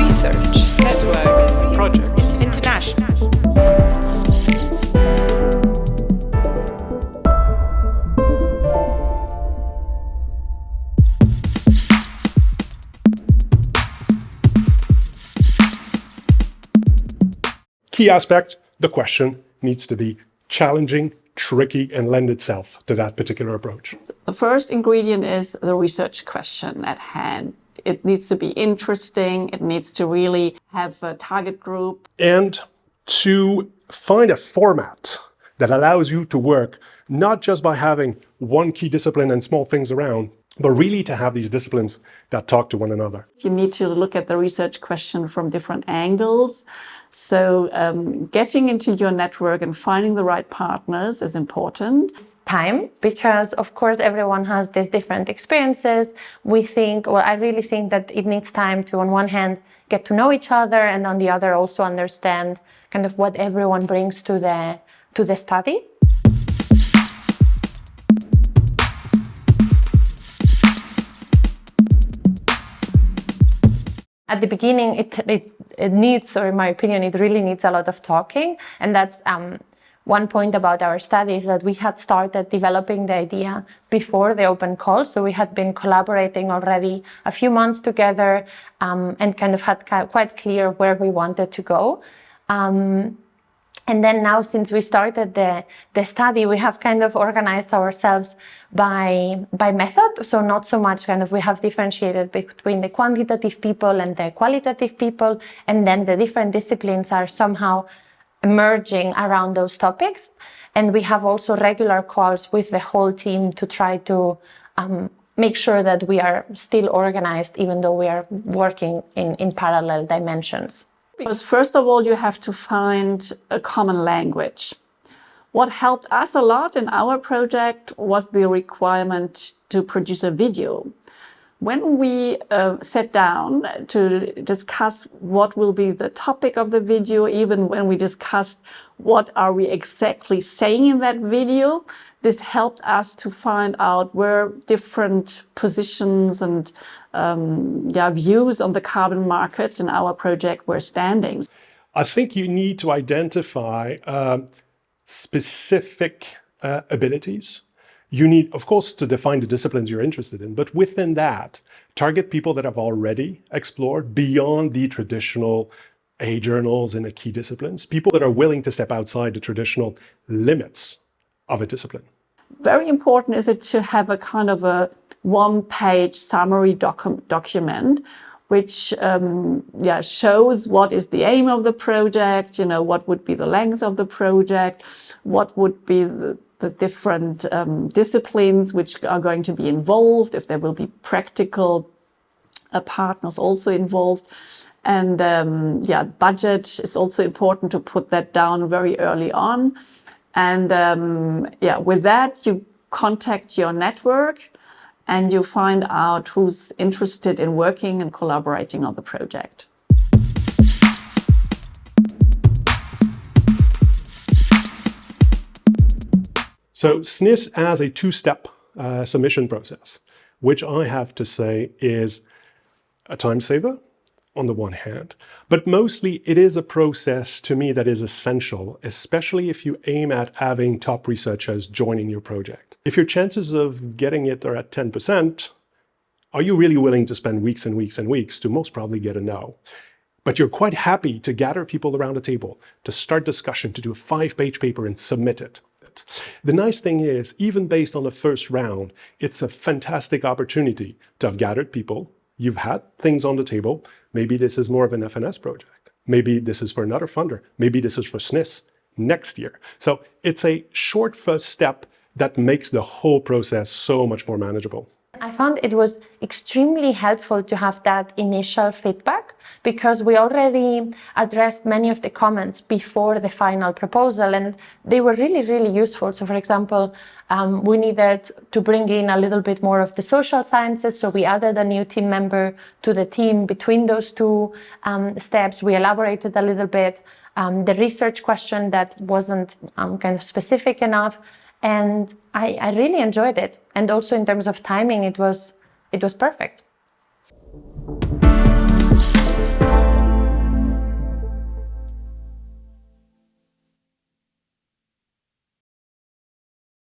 Research Network Project International. Key aspect, the question needs to be challenging, tricky, and lend itself to that particular approach. The first ingredient is the research question at hand. It needs to be interesting. It needs to really have a target group. And to find a format that allows you to work not just by having one key discipline and small things around, but really to have these disciplines that talk to one another. You need to look at the research question from different angles. So getting into your network and finding the right partners is important. Time, because of course everyone has these different experiences. I really think that it needs time to, on one hand, get to know each other, and on the other also understand kind of what everyone brings to the study. At the beginning, it needs, or in my opinion, it really needs a lot of talking, and that's one point about our study is that we had started developing the idea before the open call. So we had been collaborating already a few months together and kind of had quite clear where we wanted to go. And then now, since we started the study, we have kind of organized ourselves by method. So not so much kind of, we have differentiated between the quantitative people and the qualitative people. And then the different disciplines are somehow emerging around those topics. And we have also regular calls with the whole team to try to make sure that we are still organized, even though we are working in parallel dimensions. Because first of all, you have to find a common language. What helped us a lot in our project was the requirement to produce a video. When we sat down to discuss what will be the topic of the video, even when we discussed what are we exactly saying in that video, this helped us to find out where different positions and views on the carbon markets in our project were standing. I think you need to identify specific abilities. You need, of course, to define the disciplines you're interested in, but within that, target people that have already explored beyond the traditional A journals in a key disciplines, people that are willing to step outside the traditional limits of a discipline. Very important is it to have a kind of a one-page summary document, which shows what is the aim of the project, what would be the length of the project, what would be the different disciplines which are going to be involved, if there will be practical partners also involved. And budget is also important to put that down very early on. And with that, you contact your network and you find out who's interested in working and collaborating on the project. So SNIS as a two-step submission process, which I have to say is a time saver on the one hand, but mostly it is a process to me that is essential, especially if you aim at having top researchers joining your project. If your chances of getting it are at 10%, are you really willing to spend weeks and weeks and weeks to most probably get a no? But you're quite happy to gather people around a table, to start discussion, to do a 5-page paper and submit it. The nice thing is, even based on the first round, it's a fantastic opportunity to have gathered people. You've had things on the table. Maybe this is more of an FNS project. Maybe this is for another funder. Maybe this is for SNIS next year. So it's a short first step that makes the whole process so much more manageable. I found it was extremely helpful to have that initial feedback because we already addressed many of the comments before the final proposal and they were really, really useful. So for example, we needed to bring in a little bit more of the social sciences. So we added a new team member to the team between those two steps. We elaborated a little bit the research question that wasn't kind of specific enough. And I really enjoyed it. And also in terms of timing, it was perfect.